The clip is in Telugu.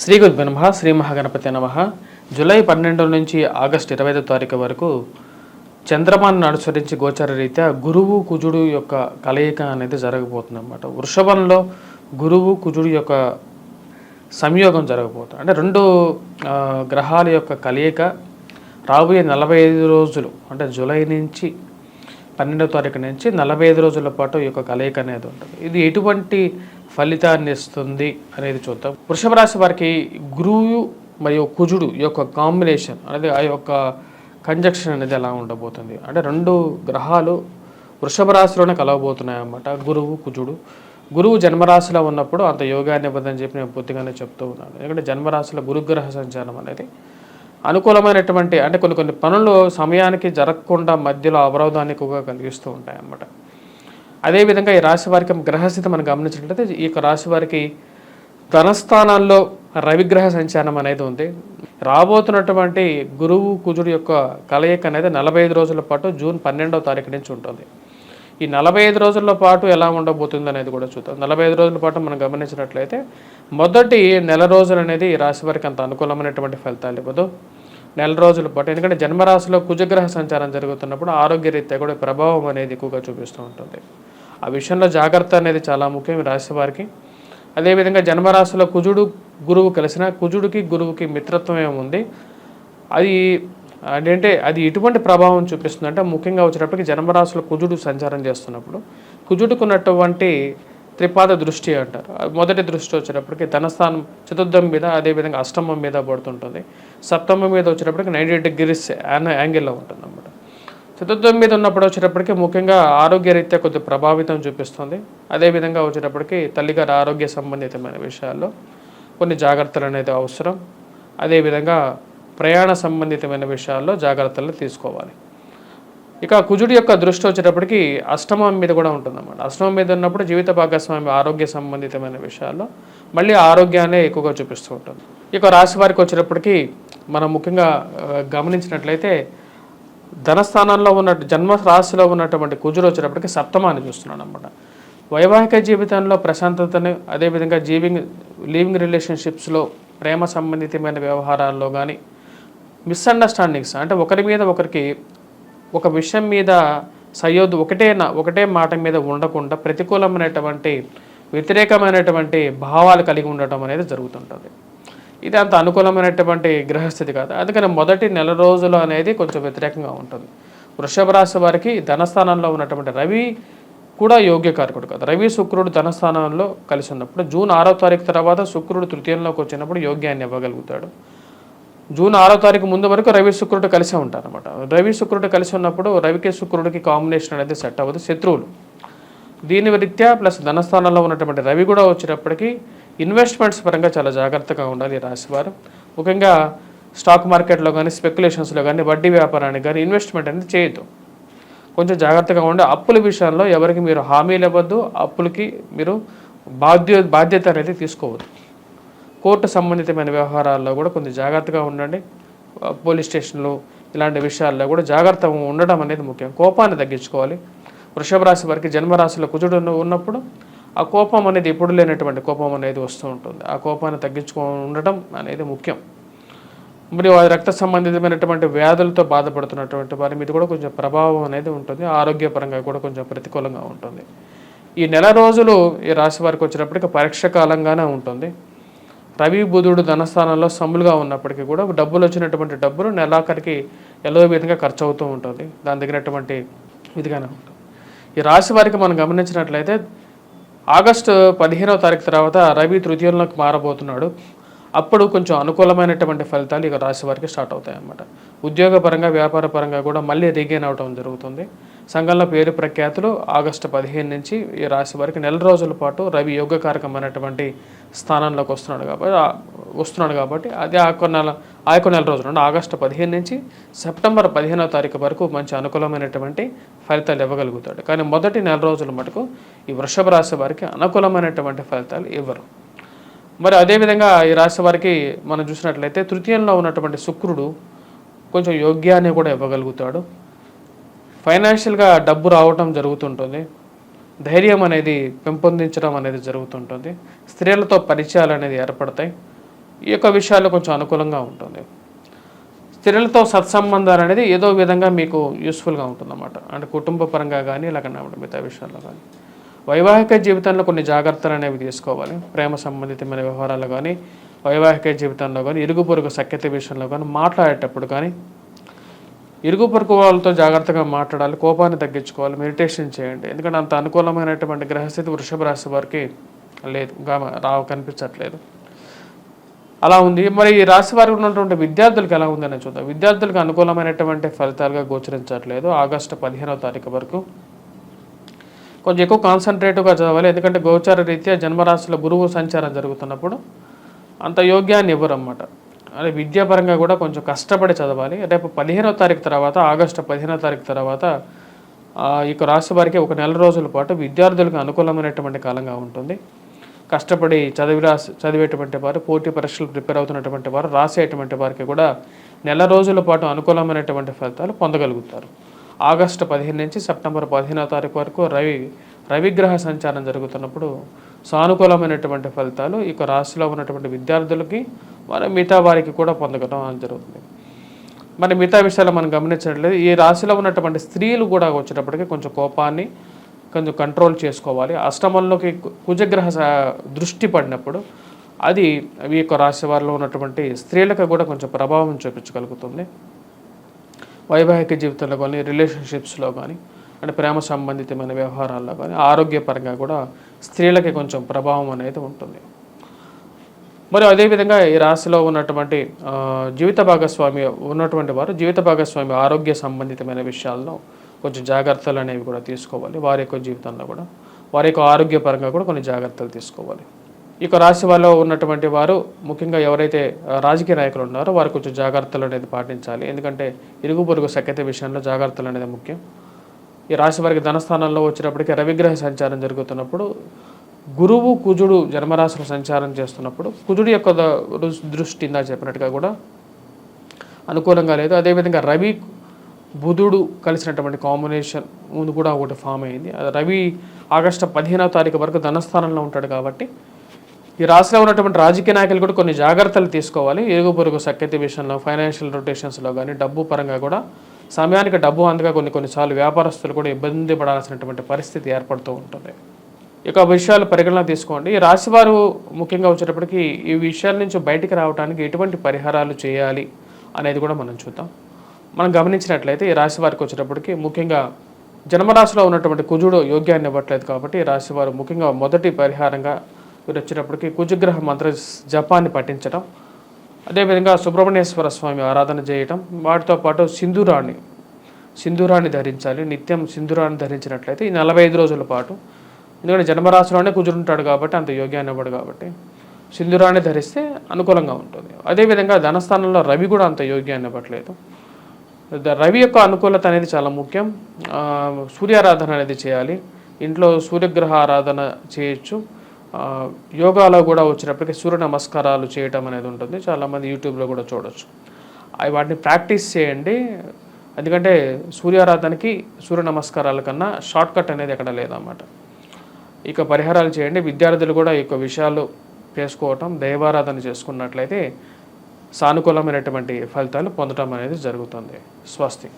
శ్రీ గురుభ్యో నమః. శ్రీ మహాగణపతి నమః. జూలై 12 నుంచి ఆగస్టు 25 తారీఖు వరకు చంద్రమాన్ని అనుసరించి గోచార రీత్యా గురువు కుజుడు యొక్క కలయిక అనేది జరగబోతుంది అన్నమాట. వృషభంలో గురువు కుజుడు యొక్క సంయోగం జరగబోతుంది. అంటే రెండు గ్రహాల యొక్క కలయిక రాబోయే 45 రోజులు, అంటే జూలై నుంచి 12వ తారీఖు నుంచి 45 రోజుల పాటు ఈ యొక్క కలయిక అనేది ఉంటుంది. ఇది ఎటువంటి ఫలితాన్ని ఇస్తుంది అనేది చూద్దాం. వృషభ రాశి వారికి గురువు మరియు కుజుడు యొక్క కాంబినేషన్ అనేది, ఆ యొక్క కంజక్షన్ అనేది ఎలా ఉండబోతుంది అంటే రెండు గ్రహాలు వృషభ రాశిలోనే కలవబోతున్నాయి అన్నమాట. గురువు కుజుడు. గురువు జన్మరాశిలో ఉన్నప్పుడు అంత యోగాన్ని ఇవ్వదని చెప్పి నేను పూర్తిగానే చెప్తూ ఉన్నాను. ఎందుకంటే జన్మరాశిలో గురుగ్రహ సంచారం అనేది అనుకూలమైనటువంటి, అంటే కొన్ని పనులు సమయానికి జరగకుండా మధ్యలో అవరోధాన్ని ఎక్కువగా కలిగిస్తూ ఉంటాయి అన్నమాట. అదేవిధంగా ఈ రాశి వారికి గ్రహస్థితి మనం గమనించినట్లయితే ఈ యొక్క రాశి వారికి ధనస్థానాల్లో రవిగ్రహ సంచారం అనేది ఉంది. రాబోతున్నటువంటి గురువు కుజుడు యొక్క కలయిక అనేది 45 రోజుల పాటు జూన్ 12వ తారీఖు నుంచి ఉంటుంది. ఈ 45 రోజుల పాటు ఎలా ఉండబోతుంది అనేది కూడా చూద్దాం. 45 రోజుల పాటు మనం గమనించినట్లయితే మొదటి నెల రోజులు అనేది ఈ రాశి వారికి అంత అనుకూలమైనటువంటి ఫలితాలు ఇవ్వదు. నెల రోజుల పాటు, ఎందుకంటే జన్మరాశిలో కుజగ్రహ సంచారం జరుగుతున్నప్పుడు ఆరోగ్య రీత్యా కూడా ప్రభావం అనేది ఎక్కువగా చూపిస్తూ ఉంటుంది. ఆ విషయంలో జాగ్రత్త అనేది చాలా ముఖ్యం ఈ రాశి వారికి. అదేవిధంగా జన్మరాశిలో కుజుడు గురువు కలిసిన, కుజుడికి గురువుకి మిత్రత్వం ఏముంది, అది అంటే అది ఎటువంటి ప్రభావం చూపిస్తుంది అంటే ముఖ్యంగా వచ్చేటప్పటికి జన్మరాశిలో కుజుడు సంచారం చేస్తున్నప్పుడు కుజుడికి ఉన్నటువంటి త్రిపాద దృష్టి అంటారు. మొదటి దృష్టి వచ్చేటప్పటికి ధనస్థానం చతుర్థం మీద, అదేవిధంగా అష్టమం మీద పడుతుంటుంది. సప్తమం మీద వచ్చేటప్పటికి 90 degrees యాంగిల్లో ఉంటుంది అన్నమాట. చతుర్థం మీద ఉన్నప్పుడు వచ్చేటప్పటికి ముఖ్యంగా ఆరోగ్య రీత్యా కొద్ది ప్రభావితం చూపిస్తుంది. అదేవిధంగా వచ్చేటప్పటికి తల్లిగారి ఆరోగ్య సంబంధితమైన విషయాల్లో కొన్ని జాగ్రత్తలు అనేది అవసరం. అదేవిధంగా ప్రయాణ సంబంధితమైన విషయాల్లో జాగ్రత్తలు తీసుకోవాలి. ఇక కుజుడి యొక్క దృష్టి వచ్చేటప్పటికి అష్టమం మీద కూడా ఉంటుందన్నమాట. అష్టమం మీద ఉన్నప్పుడు జీవిత భాగస్వామి ఆరోగ్య సంబంధితమైన విషయాల్లో మళ్ళీ ఆరోగ్యాన్ని ఎక్కువగా చూపిస్తూ ఉంటుంది. ఇక రాశి వారికి వచ్చేటప్పటికి మనం ముఖ్యంగా గమనించినట్లయితే ధనస్థానంలో ఉన్న జన్మ రాశిలో ఉన్నటువంటి కుజుడు వచ్చేటప్పటికి సప్తమాన్ని చూస్తున్నాడు అన్నమాట. వైవాహిక జీవితంలో ప్రశాంతతను, అదేవిధంగా లివింగ్ రిలేషన్షిప్స్లో ప్రేమ సంబంధితమైన వ్యవహారాల్లో కానీ మిస్అండర్స్టాండింగ్స్, అంటే ఒకరి మీద ఒకరికి ఒక విషయం మీద సయోధ్య ఒకటే మాట మీద ఉండకుండా ప్రతికూలమైనటువంటి వ్యతిరేకమైనటువంటి భావాలు కలిగి ఉండటం అనేది జరుగుతుంటుంది. ఇది అంత అనుకూలమైనటువంటి గ్రహస్థితి కాదు. అందుకని మొదటి నెల రోజులు అనేది కొంచెం వ్యతిరేకంగా ఉంటుంది. వృషభ రాశి వారికి ధనస్థానంలో ఉన్నటువంటి రవి కూడా యోగ్యకారకుడు కాదు. రవి శుక్రుడు ధనస్థానంలో కలిసి ఉన్నప్పుడు జూన్ 6వ తారీఖు తర్వాత శుక్రుడు తృతీయంలోకి వచ్చినప్పుడు యోగ్యాన్ని ఇవ్వగలుగుతాడు. జూన్ 6వ తారీఖు ముందు వరకు రవి శుక్రుడు కలిసే ఉంటారన్నమాట. రవి శుక్రుడు కలిసి ఉన్నప్పుడు రవికి శుక్రుడికి కాంబినేషన్ అనేది సెట్ అవ్వదు, శత్రువులు. దీని రీత్యా ప్లస్ ధనస్థానంలో ఉన్నటువంటి రవి కూడా వచ్చేటప్పటికి ఇన్వెస్ట్మెంట్స్ పరంగా చాలా జాగ్రత్తగా ఉండాలి ఈ రాశివారు. ముఖ్యంగా స్టాక్ మార్కెట్లో కానీ స్పెక్యులేషన్స్లో కానీ వడ్డీ వ్యాపారానికి కానీ ఇన్వెస్ట్మెంట్ అనేది చేయొద్దు. కొంచెం జాగ్రత్తగా ఉండి అప్పుల విషయంలో ఎవరికి మీరు హామీలు ఇవ్వద్దు, అప్పులకి మీరు బాధ్యత అనేది తీసుకోవద్దు. కోర్టు సంబంధితమైన వ్యవహారాల్లో కూడా కొంచెం జాగ్రత్తగా ఉండండి. పోలీస్ స్టేషన్లు ఇలాంటి విషయాల్లో కూడా జాగ్రత్త ఉండడం అనేది ముఖ్యం. కోపాన్ని తగ్గించుకోవాలి. వృషభ రాశి వారికి జన్మరాశిలో కుజుడు ఉన్నప్పుడు ఆ కోపం అనేది ఎప్పుడు లేనటువంటి కోపం అనేది వస్తూ ఉంటుంది. ఆ కోపాన్ని ఉండటం అనేది ముఖ్యం. మరియు రక్త సంబంధితమైనటువంటి వ్యాధులతో బాధపడుతున్నటువంటి వారి మీద కూడా కొంచెం ప్రభావం అనేది ఉంటుంది. ఆరోగ్యపరంగా కూడా కొంచెం ప్రతికూలంగా ఉంటుంది. ఈ నెల రోజులు ఈ రాశి వారికి వచ్చేటప్పటికి పరీక్ష కాలంగానే ఉంటుంది. రవి బుధుడు ధనస్థానంలో సమ్ములుగా ఉన్నప్పటికీ కూడా డబ్బులు వచ్చినటువంటి డబ్బులు నెలాఖరికి ఎల్లో విధంగా ఖర్చు అవుతూ ఉంటుంది. దాని తగినటువంటి ఇదిగానే ఉంటుంది. ఈ రాశి వారికి మనం గమనించినట్లయితే ఆగస్టు 15వ తారీఖు తర్వాత రవి తృతీయంలోకి మారబోతున్నాడు. అప్పుడు కొంచెం అనుకూలమైనటువంటి ఫలితాలు ఇక రాశి వారికి స్టార్ట్ అవుతాయి అన్నమాట. ఉద్యోగపరంగా వ్యాపార పరంగా కూడా మళ్ళీ రీగెయిన్ అవడం జరుగుతుంది. సంఘంలో పేరు ప్రఖ్యాతులు ఆగస్టు 15 నుంచి ఈ రాశి వారికి నెల రోజుల పాటు రవి యోగకారకమైనటువంటి స్థానంలోకి వస్తున్నాడు కాబట్టి అది ఆ యొక్క నెల రోజులు అంటే ఆగస్టు 15 నుంచి సెప్టెంబర్ 15వ తారీఖు వరకు మంచి అనుకూలమైనటువంటి ఫలితాలు ఇవ్వగలుగుతాడు. కానీ మొదటి నెల రోజుల మటుకు ఈ వృషభ రాశి వారికి అనుకూలమైనటువంటి ఫలితాలు ఇవ్వరు. మరి అదేవిధంగా ఈ రాశి వారికి మనం చూసినట్లయితే తృతీయంలో ఉన్నటువంటి శుక్రుడు కొంచెం యోగ్యాన్ని కూడా ఇవ్వగలుగుతాడు. ఫైనాన్షియల్గా డబ్బు రావటం జరుగుతుంటుంది. ధైర్యం అనేది పెంపొందించడం అనేది జరుగుతుంటుంది. స్త్రీలతో పరిచయాలు అనేది ఏర్పడతాయి. ఈ యొక్క విషయాల్లో కొంచెం అనుకూలంగా ఉంటుంది. స్త్రీలతో సత్సంబంధాలు అనేది ఏదో విధంగా మీకు యూస్ఫుల్గా ఉంటుందన్నమాట. అంటే కుటుంబ పరంగా కానీ ఇలాగ మిగతా విషయాల్లో కానీ. వైవాహిక జీవితంలో కొన్ని జాగ్రత్తలు అనేవి తీసుకోవాలి. ప్రేమ సంబంధితమైన వ్యవహారాలు కానీ, వైవాహిక జీవితంలో కానీ, ఇరుగు పొరుగు సఖ్యత విషయంలో కానీ, మాట్లాడేటప్పుడు కానీ ఇరుగు పొరుగు వాళ్ళతో జాగ్రత్తగా మాట్లాడాలి. కోపాన్ని తగ్గించుకోవాలి. మెడిటేషన్ చేయండి. ఎందుకంటే అంత అనుకూలమైనటువంటి గ్రహస్థితి వృషభ రాశి వారికి లేదు, కనిపించట్లేదు. అలా ఉంది. మరి ఈ రాశి వారికి ఉన్నటువంటి విద్యార్థులకు ఎలా ఉందని చూద్దాం. విద్యార్థులకు అనుకూలమైనటువంటి ఫలితాలుగా గోచరించట్లేదు. ఆగస్టు 15వ తారీఖు వరకు కొంచెం ఎక్కువ కాన్సన్ట్రేటివ్గా చదవాలి. ఎందుకంటే గోచార రీత్యా జన్మరాశిలో గురువు సంచారం జరుగుతున్నప్పుడు అంత యోగ్యాన్ని ఇవ్వరన్నమాట. అదే విద్యాపరంగా కూడా కొంచెం కష్టపడి చదవాలి. రేపు 15వ తారీఖు తర్వాత, ఆగస్టు 15వ తారీఖు తర్వాత ఈ రాశి వారికి ఒక నెల రోజుల పాటు విద్యార్థులకు అనుకూలమైనటువంటి కాలంగా ఉంటుంది. కష్టపడి చదివేటువంటి వారు, పోటీ పరీక్షలు ప్రిపేర్ అవుతున్నటువంటి వారు, రాసేటువంటి వారికి కూడా నెల రోజుల పాటు అనుకూలమైనటువంటి ఫలితాలు పొందగలుగుతారు. ఆగస్టు 15 నుంచి సెప్టెంబర్ 15వ తారీఖు వరకు రవిగ్రహ సంచారం జరుగుతున్నప్పుడు సానుకూలమైనటువంటి ఫలితాలు ఈ రాశిలో ఉన్నటువంటి విద్యార్థులకి మరి మిగతా వారికి కూడా పొందగడం జరుగుతుంది. మరి మిగతా విషయాలు మనం గమనించట్లేదు. ఈ రాశిలో ఉన్నటువంటి స్త్రీలు కూడా వచ్చేటప్పటికి కొంచెం కోపాన్ని కొంచెం కంట్రోల్ చేసుకోవాలి. అష్టమంలోకి కుజగ్రహ దృష్టి పడినప్పుడు అది ఈ రాశి వారిలో ఉన్నటువంటి స్త్రీలకు కూడా కొంచెం ప్రభావం చూపించగలుగుతుంది. వైవాహిక జీవితంలో కానీ, రిలేషన్షిప్స్లో కానీ, అంటే ప్రేమ సంబంధితమైన వ్యవహారాల్లో కానీ, ఆరోగ్యపరంగా కూడా స్త్రీలకి కొంచెం ప్రభావం అనేది ఉంటుంది. మరి అదేవిధంగా ఈ రాశిలో ఉన్నటువంటి జీవిత భాగస్వామి ఉన్నటువంటి వారు జీవిత భాగస్వామి ఆరోగ్య సంబంధితమైన విషయాల్లో కొంచెం జాగ్రత్తలు అనేవి కూడా తీసుకోవాలి. వారి యొక్క జీవితంలో కూడా వారి యొక్క ఆరోగ్యపరంగా కూడా కొన్ని జాగ్రత్తలు తీసుకోవాలి. ఈ రాశి వారిలో ఉన్నటువంటి వారు ముఖ్యంగా ఎవరైతే రాజకీయ నాయకులు ఉన్నారో వారు కొంచెం జాగ్రత్తలు అనేది పాటించాలి. ఎందుకంటే ఇరుగు పొరుగు సఖ్యత విషయంలో జాగ్రత్తలు అనేది ముఖ్యం. ఈ రాశి వారికి ధనస్థానంలో వచ్చేటప్పటికి రవిగ్రహ సంచారం జరుగుతున్నప్పుడు, గురువు కుజుడు జన్మరాశిలో సంచారం చేస్తున్నప్పుడు కుజుడు యొక్క దృష్టి ఇందా చెప్పినట్టుగా కూడా అనుకూలంగా లేదు. అదేవిధంగా రవి బుధుడు కలిసినటువంటి కాంబినేషన్ ముందు కూడా ఒకటి ఫామ్ అయింది. రవి ఆగస్టు 15వ తారీఖు వరకు ధనస్థానంలో ఉంటాడు కాబట్టి ఈ రాశిలో ఉన్నటువంటి రాజకీయ నాయకులు కూడా కొన్ని జాగ్రత్తలు తీసుకోవాలి. ఇరుగు పొరుగు సఖ్యత విషయంలో, ఫైనాన్షియల్ రొటేషన్స్లో కానీ, డబ్బు పరంగా కూడా సమయానికి డబ్బు అందగా కొన్నిసార్లు వ్యాపారస్తులు కూడా ఇబ్బంది పడాల్సినటువంటి పరిస్థితి ఏర్పడుతూ ఉంటుంది. ఇక విషయాలు పరిగణన తీసుకోండి. ఈ రాశివారు ముఖ్యంగా వచ్చేటప్పటికి ఈ విషయాల నుంచి బయటికి రావడానికి ఎటువంటి పరిహారాలు చేయాలి అనేది కూడా మనం చూద్దాం. మనం గమనించినట్లయితే ఈ రాశి వారికి వచ్చేటప్పటికి ముఖ్యంగా జన్మరాశిలో ఉన్నటువంటి కుజుడు యోగ్యాన్ని ఇవ్వట్లేదు కాబట్టి ఈ రాశి వారు ముఖ్యంగా మొదటి పరిహారంగా వీరు వచ్చేటప్పటికి కుజగ్రహ మంత్ర జపాన్ని పఠించడం, అదేవిధంగా సుబ్రహ్మణ్యేశ్వర స్వామి ఆరాధన చేయటం, వాటితో పాటు సింధూరాన్ని ధరించాలి. నిత్యం సింధూరాన్ని ధరించినట్లయితే ఈ 45 రోజుల పాటు, ఎందుకంటే జన్మరాశిలోనే కుజుడు ఉంటాడు కాబట్టి అంత యోగ్యాన్ని ఇవ్వడు కాబట్టి సింధూరాన్ని ధరిస్తే అనుకూలంగా ఉంటుంది. అదేవిధంగా ధనస్థానంలో రవి కూడా అంత యోగ్యాన్ని ఇవ్వట్లేదు. రవి యొక్క అనుకూలత అనేది చాలా ముఖ్యం. సూర్యారాధన అనేది చేయాలి. ఇంట్లో సూర్యగ్రహ ఆరాధన చేయొచ్చు. యోగాలో కూడా వచ్చినప్పటికీ సూర్య నమస్కారాలు చేయటం అనేది ఉంటుంది. చాలామంది యూట్యూబ్లో కూడా చూడొచ్చు. వాటిని ప్రాక్టీస్ చేయండి. ఎందుకంటే సూర్యారాధనకి సూర్య నమస్కారాల కన్నా షార్ట్ కట్ అనేది ఎక్కడ లేదన్నమాట. ఇక పరిహారాలు చేయండి. విద్యార్థులు కూడా ఈ విషయాలు చేసుకోవటం, దైవారాధన చేసుకున్నట్లయితే సానుకూలమైనటువంటి ఫలితాలు పొందడం అనేది జరుగుతుంది. స్వస్తి.